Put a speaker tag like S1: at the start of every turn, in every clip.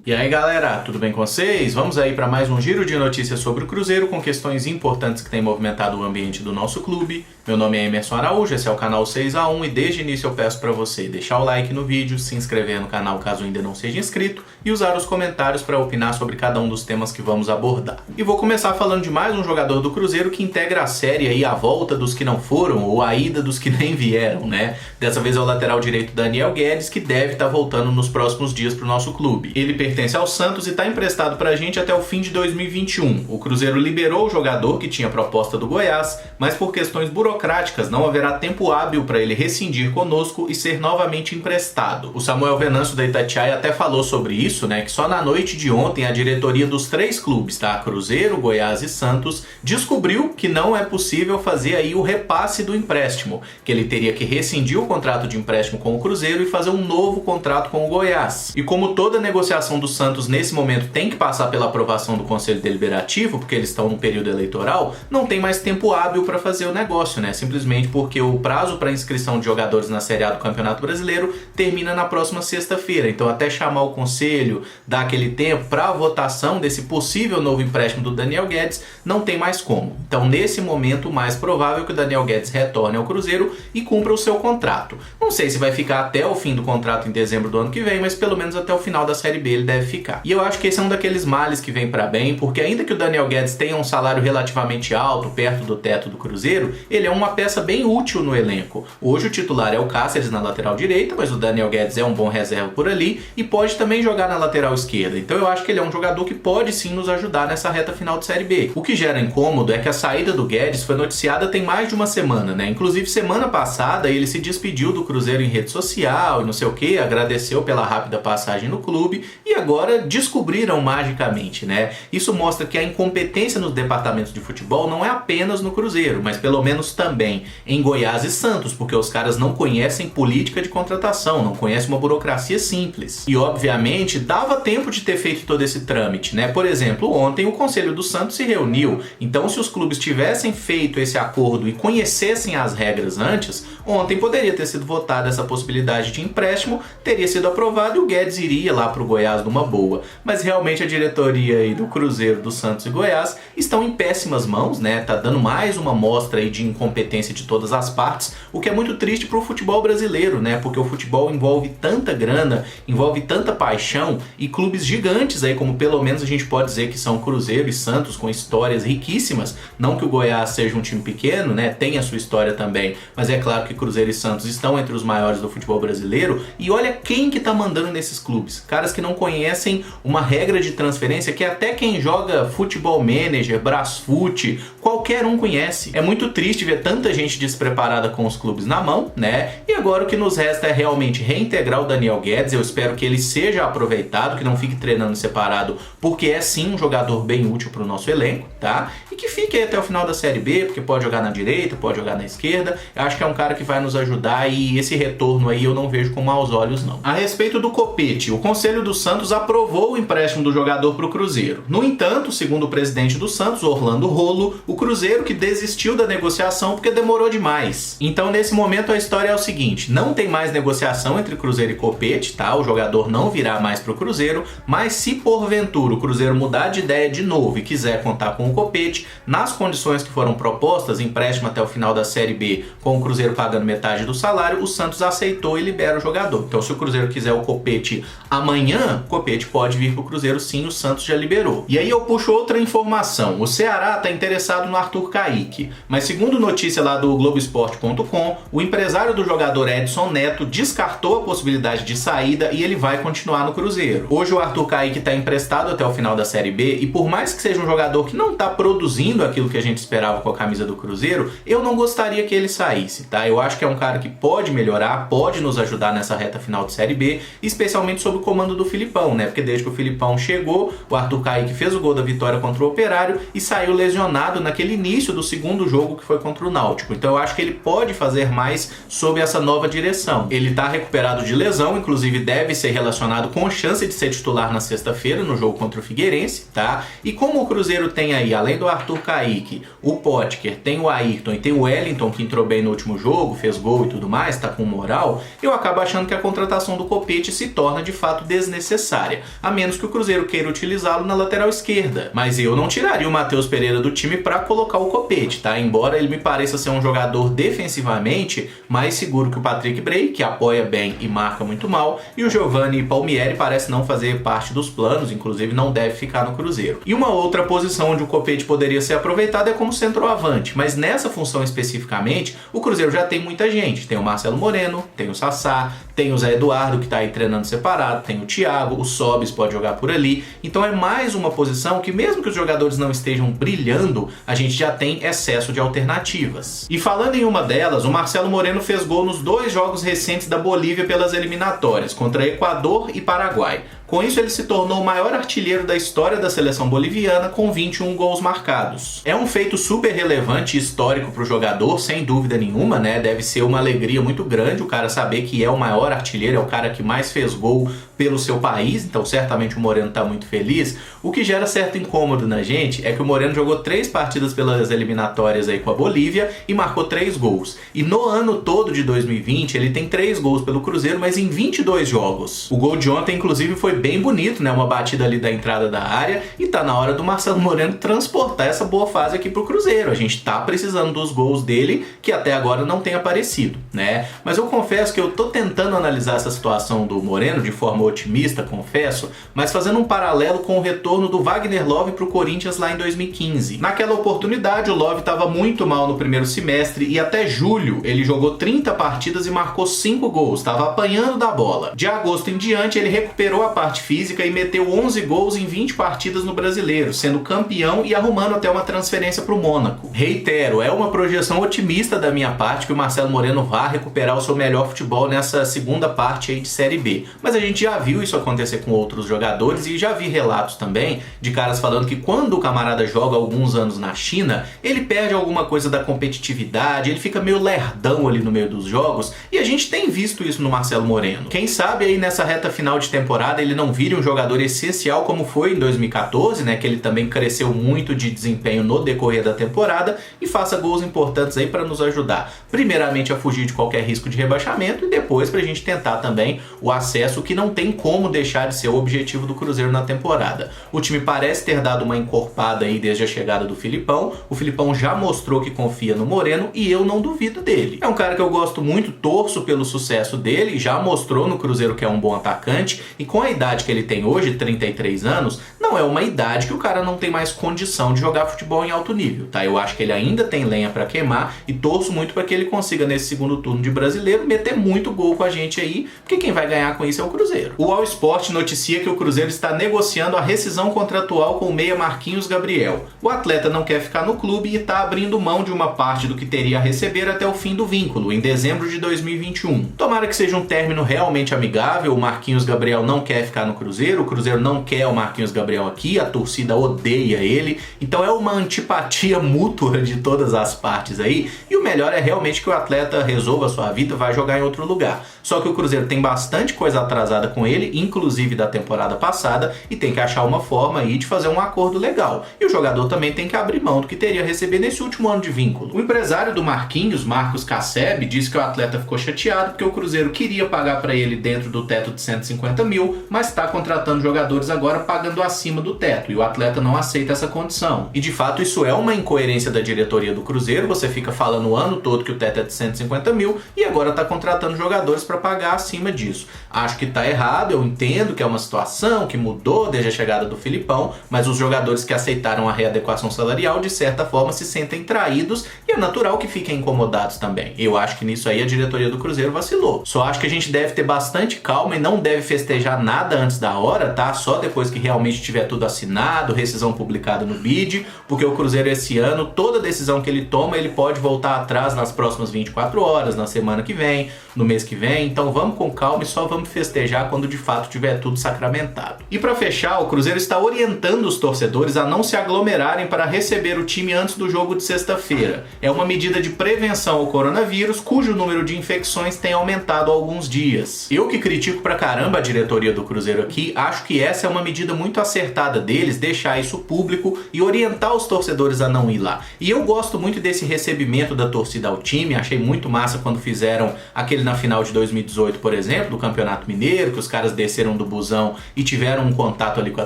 S1: E aí galera, tudo bem com vocês? Vamos aí para mais um giro de notícias sobre o Cruzeiro com questões importantes que têm movimentado o ambiente do nosso clube. Meu nome é Emerson Araújo, esse é o canal 6x1 e desde o início eu peço para você deixar o like no vídeo, se inscrever no canal caso ainda não seja inscrito e usar os comentários para opinar sobre cada um dos temas que vamos abordar. E vou começar falando de mais um jogador do Cruzeiro que integra a série aí, a volta dos que não foram ou a ida dos que nem vieram, né? Dessa vez é o lateral direito Daniel Guedes, que deve estar voltando nos próximos dias para o nosso clube. Ele pertence ao Santos e está emprestado para a gente até o fim de 2021. O Cruzeiro liberou o jogador que tinha proposta do Goiás, mas por questões burocráticas não haverá tempo hábil para ele rescindir conosco e ser novamente emprestado. O Samuel Venâncio da Itatiaia até falou sobre isso, né? Que só na noite de ontem a diretoria dos três clubes, tá? Cruzeiro, Goiás e Santos, descobriu que não é possível fazer aí o repasse do empréstimo, que ele teria que rescindir o contrato de empréstimo com o Cruzeiro e fazer um novo contrato com o Goiás. E como toda negociação do Santos nesse momento tem que passar pela aprovação do Conselho Deliberativo, porque eles estão no período eleitoral, não tem mais tempo hábil para fazer o negócio, né? Simplesmente porque o prazo para inscrição de jogadores na Série A do Campeonato Brasileiro termina na próxima sexta-feira. Então até chamar o Conselho, dar aquele tempo para a votação desse possível novo empréstimo do Daniel Guedes, não tem mais como. Então nesse momento o mais provável é que o Daniel Guedes retorne ao Cruzeiro e cumpra o seu contrato. Não sei se vai ficar até o fim do contrato em dezembro do ano que vem, mas pelo menos até o final da Série B ele deve ficar. E eu acho que esse é um daqueles males que vem para bem, porque ainda que o Daniel Guedes tenha um salário relativamente alto, perto do teto do Cruzeiro, ele é uma peça bem útil no elenco. Hoje o titular é o Cáceres na lateral direita, mas o Daniel Guedes é um bom reserva por ali e pode também jogar na lateral esquerda. Então eu acho que ele é um jogador que pode sim nos ajudar nessa reta final de Série B. O que gera incômodo é que a saída do Guedes foi noticiada tem mais de uma semana, né? Inclusive semana passada ele se despediu do Cruzeiro em rede social e não sei o que, agradeceu pela rápida passagem no clube e agora descobriram magicamente, né? Isso mostra que a incompetência nos departamentos de futebol não é apenas no Cruzeiro, mas pelo menos também em Goiás e Santos, porque os caras não conhecem política de contratação, não conhecem uma burocracia simples. E obviamente dava tempo de ter feito todo esse trâmite, né? Por exemplo, ontem o Conselho do Santos se reuniu, então se os clubes tivessem feito esse acordo e conhecessem as regras antes, ontem poderia ter sido votada essa possibilidade de empréstimo, teria sido aprovado e o Guedes iria lá pro Goiás numa boa. Mas realmente a diretoria aí do Cruzeiro, do Santos e Goiás estão em péssimas mãos, né? Tá dando mais uma mostra aí de incompetência de todas as partes, o que é muito triste pro futebol brasileiro, né? Porque o futebol envolve tanta grana, envolve tanta paixão e clubes gigantes aí, como pelo menos a gente pode dizer que são Cruzeiro e Santos, com histórias riquíssimas. Não que o Goiás seja um time pequeno, né? Tem a sua história também, mas é claro que Cruzeiro e Santos estão entre os maiores do futebol brasileiro. E olha quem que tá mandando nesses clubes. Caras que não conhecem uma regra de transferência que até quem joga Futebol Manager, Brasfoot, qualquer um conhece. É muito triste ver tanta gente despreparada com os clubes na mão, né? E agora o que nos resta é realmente reintegrar o Daniel Guedes. Eu espero que ele seja aproveitado, que não fique treinando separado, porque é sim um jogador bem útil para o nosso elenco, tá? E que fique aí até o final da Série B, porque pode jogar na direita, pode jogar na esquerda. Eu acho que é um cara que vai nos ajudar e esse retorno aí eu não vejo com maus olhos, não. A respeito do Copete, o Conselho do Santos aprovou o empréstimo do jogador para o Cruzeiro. No entanto, segundo o presidente do Santos, Orlando Rolo, o Cruzeiro que desistiu da negociação porque demorou demais. Então, nesse momento, a história é o seguinte: não tem mais negociação entre Cruzeiro e Copete, tá? O jogador não virá mais para o Cruzeiro, mas se porventura o Cruzeiro mudar de ideia de novo e quiser contar com o Copete, nas condições que foram propostas, empréstimo até o final da Série B, com o Cruzeiro pagando metade do salário, o Santos aceitou e libera o jogador. Então, se o Cruzeiro quiser o Copete amanhã, o Copete pode vir pro Cruzeiro sim, o Santos já liberou. E aí eu puxo outra informação: o Ceará tá interessado no Arthur Kaique, mas segundo notícia lá do Globoesporte.com, o empresário do jogador Edson Neto descartou a possibilidade de saída e ele vai continuar no Cruzeiro. Hoje o Arthur Kaique tá emprestado até o final da Série B e por mais que seja um jogador que não tá produzindo aquilo que a gente esperava com a camisa do Cruzeiro, eu não gostaria que ele saísse, tá? Eu acho que é um cara que pode melhorar, pode nos ajudar nessa reta final de Série B, especialmente sob o comando do Filipão, né? Porque desde que o Filipão chegou, o Arthur Kaique fez o gol da vitória contra o Operário e saiu lesionado naquele início do segundo jogo que foi contra o Náutico. Então eu acho que ele pode fazer mais sob essa nova direção. Ele tá recuperado de lesão, inclusive deve ser relacionado com chance de ser titular na sexta-feira no jogo contra o Figueirense, tá? E como o Cruzeiro tem aí, além do Arthur Arthur Kaique, o Potker, tem o Ayrton e tem o Wellington, que entrou bem no último jogo, fez gol e tudo mais, tá com moral, eu acabo achando que a contratação do Copete se torna de fato desnecessária, a menos que o Cruzeiro queira utilizá-lo na lateral esquerda. Mas eu não tiraria o Matheus Pereira do time para colocar o Copete, tá? Embora ele me pareça ser um jogador defensivamente mais seguro que o Patrick Bray, que apoia bem e marca muito mal, e o Giovanni Palmieri parece não fazer parte dos planos, inclusive não deve ficar no Cruzeiro. E uma outra posição onde o Copete poderia ser aproveitado é como centroavante, mas nessa função especificamente, o Cruzeiro já tem muita gente. Tem o Marcelo Moreno, tem o Sassá, tem o Zé Eduardo, que tá aí treinando separado, tem o Thiago, o Sobis pode jogar por ali. Então é mais uma posição que, mesmo que os jogadores não estejam brilhando, a gente já tem excesso de alternativas. E falando em uma delas, o Marcelo Moreno fez gol nos 2 jogos recentes da Bolívia pelas eliminatórias, contra Equador e Paraguai. Com isso, ele se tornou o maior artilheiro da história da seleção boliviana, com 21 gols marcados. É um feito super relevante e histórico para o jogador, sem dúvida nenhuma, né? Deve ser uma alegria muito grande o cara saber que é o maior artilheiro, é o cara que mais fez gol pelo seu país, então certamente o Moreno está muito feliz. O que gera certo incômodo na gente é que o Moreno jogou 3 partidas pelas eliminatórias aí com a Bolívia e marcou 3 gols. E no ano todo de 2020 ele tem 3 gols pelo Cruzeiro, mas em 22 jogos. O gol de ontem, inclusive, foi bem bonito, né? Uma batida ali da entrada da área, e tá na hora do Marcelo Moreno transportar essa boa fase aqui pro Cruzeiro. A gente tá precisando dos gols dele, que até agora não tem aparecido, né? Mas eu confesso que eu tô tentando analisar essa situação do Moreno de forma otimista, confesso, mas fazendo um paralelo com o retorno do Wagner Love pro Corinthians lá em 2015. Naquela oportunidade, o Love estava muito mal no primeiro semestre e até julho ele jogou 30 partidas e marcou 5 gols, estava apanhando da bola. De agosto em diante, ele recuperou a parte física e meteu 11 gols em 20 partidas no Brasileiro, sendo campeão e arrumando até uma transferência pro Mônaco. Reitero, é uma projeção otimista da minha parte que o Marcelo Moreno vá recuperar o seu melhor futebol nessa segunda parte aí de Série B. Mas a gente já viu isso acontecer com outros jogadores e já vi relatos também de caras falando que quando o camarada joga alguns anos na China, ele perde alguma coisa da competitividade, ele fica meio lerdão ali no meio dos jogos, e a gente tem visto isso no Marcelo Moreno. Quem sabe aí nessa reta final de temporada ele não vire um jogador essencial como foi em 2014, né, que ele também cresceu muito de desempenho no decorrer da temporada, e faça gols importantes aí para nos ajudar, primeiramente a fugir de qualquer risco de rebaixamento e depois pra gente tentar também o acesso, que não tem como deixar de ser o objetivo do Cruzeiro na temporada. O time parece ter dado uma encorpada aí desde a chegada do Filipão. O Filipão já mostrou que confia no Moreno e eu não duvido dele. É um cara que eu gosto muito, torço pelo sucesso dele, já mostrou no Cruzeiro que é um bom atacante, e com a idade que ele tem hoje, 33 anos, não é uma idade que o cara não tem mais condição de jogar futebol em alto nível, tá? Eu acho que ele ainda tem lenha pra queimar e torço muito para que ele consiga, nesse segundo turno de Brasileiro, meter muito gol com a gente aí, porque quem vai ganhar com isso é o Cruzeiro. O All Sport noticia que o Cruzeiro está negociando a rescisão contratual com o meia Marquinhos Gabriel. O atleta não quer ficar no clube e está abrindo mão de uma parte do que teria a receber até o fim do vínculo, em dezembro de 2021. Tomara que seja um término realmente amigável. O Marquinhos Gabriel não quer ficar no Cruzeiro, o Cruzeiro não quer o Marquinhos Gabriel aqui, a torcida odeia ele, então é uma antipatia mútua de todas as partes aí, e o melhor é realmente que o atleta resolva a sua vida, vai jogar em outro lugar. Só que o Cruzeiro tem bastante coisa atrasada com ele, inclusive da temporada passada, e tem que achar uma forma aí de fazer um acordo legal. E o jogador também tem que abrir mão do que teria a receber nesse último ano de vínculo. O empresário do Marquinhos, Marcos Casseb, disse que o atleta ficou chateado porque o Cruzeiro queria pagar para ele dentro do teto de 150 mil, mas está contratando jogadores agora pagando acima do teto, e o atleta não aceita essa condição. E de fato isso é uma incoerência da diretoria do Cruzeiro. Você fica falando o ano todo que o teto é de 150 mil e agora está contratando jogadores para pagar acima disso. Acho que está errado, eu entendo que é uma situação que mudou desde a chegada do Filipão, mas os jogadores que aceitaram a readequação salarial de certa forma se sentem traídos e é natural que fiquem incomodados também. Eu acho que nisso aí a diretoria do Cruzeiro vacilou. Só acho que a gente deve ter bastante calma e não deve festejar nada antes da hora, tá? Só depois que realmente tiver tudo assinado, rescisão publicada no BID, porque o Cruzeiro esse ano, toda decisão que ele toma, ele pode voltar atrás nas próximas 24 horas, na semana que vem, no mês que vem. Então vamos com calma e só vamos festejar quando de fato tiver tudo sacramentado. E para fechar, o Cruzeiro está orientando os torcedores a não se aglomerarem para receber o time antes do jogo de sexta-feira. É uma medida de prevenção ao coronavírus, cujo número de infecções tem aumentado há alguns dias. Eu, que critico pra caramba a diretoria do Cruzeiro aqui, acho que essa é uma medida muito acertada apertada deles deixar isso público e orientar os torcedores a não ir lá. E eu gosto muito desse recebimento da torcida ao time, achei muito massa quando fizeram aquele na final de 2018, por exemplo, do Campeonato Mineiro, que os caras desceram do busão e tiveram um contato ali com a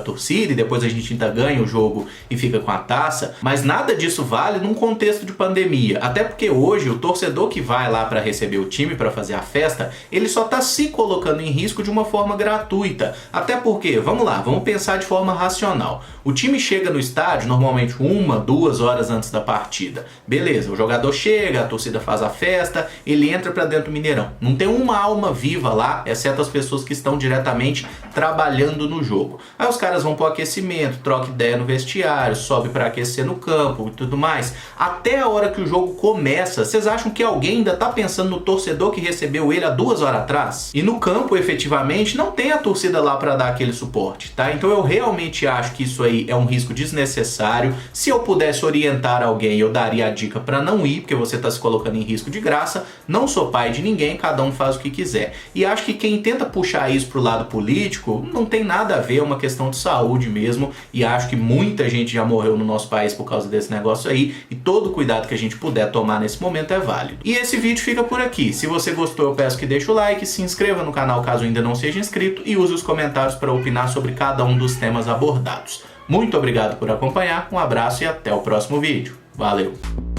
S1: torcida, e depois a gente ainda ganha o jogo e fica com a taça, mas nada disso vale num contexto de pandemia, até porque hoje o torcedor que vai lá para receber o time, para fazer a festa, ele só tá se colocando em risco de uma forma gratuita, até porque, vamos lá, vamos pensar de forma racional. O time chega no estádio normalmente 1-2 horas antes da partida. Beleza, o jogador chega, a torcida faz a festa, ele entra pra dentro do Mineirão. Não tem uma alma viva lá, exceto as pessoas que estão diretamente trabalhando no jogo. Aí os caras vão pro aquecimento, troca ideia no vestiário, sobe pra aquecer no campo e tudo mais. Até a hora que o jogo começa, vocês acham que alguém ainda tá pensando no torcedor que recebeu ele há 2 horas atrás? E no campo, efetivamente, não tem a torcida lá pra dar aquele suporte, tá? Então eu realmente acho que isso aí é um risco desnecessário. Se eu pudesse orientar alguém, eu daria a dica pra não ir, porque você tá se colocando em risco de graça. Não sou pai de ninguém, cada um faz o que quiser. E acho que quem tenta puxar isso pro lado político não tem nada a ver, é uma questão de saúde mesmo, e acho que muita gente já morreu no nosso país por causa desse negócio aí, e todo cuidado que a gente puder tomar nesse momento é válido. E esse vídeo fica por aqui. Se você gostou, eu peço que deixe o like, se inscreva no canal caso ainda não seja inscrito e use os comentários para opinar sobre cada um dos temas abordados. Muito obrigado por acompanhar, um abraço e até o próximo vídeo. Valeu!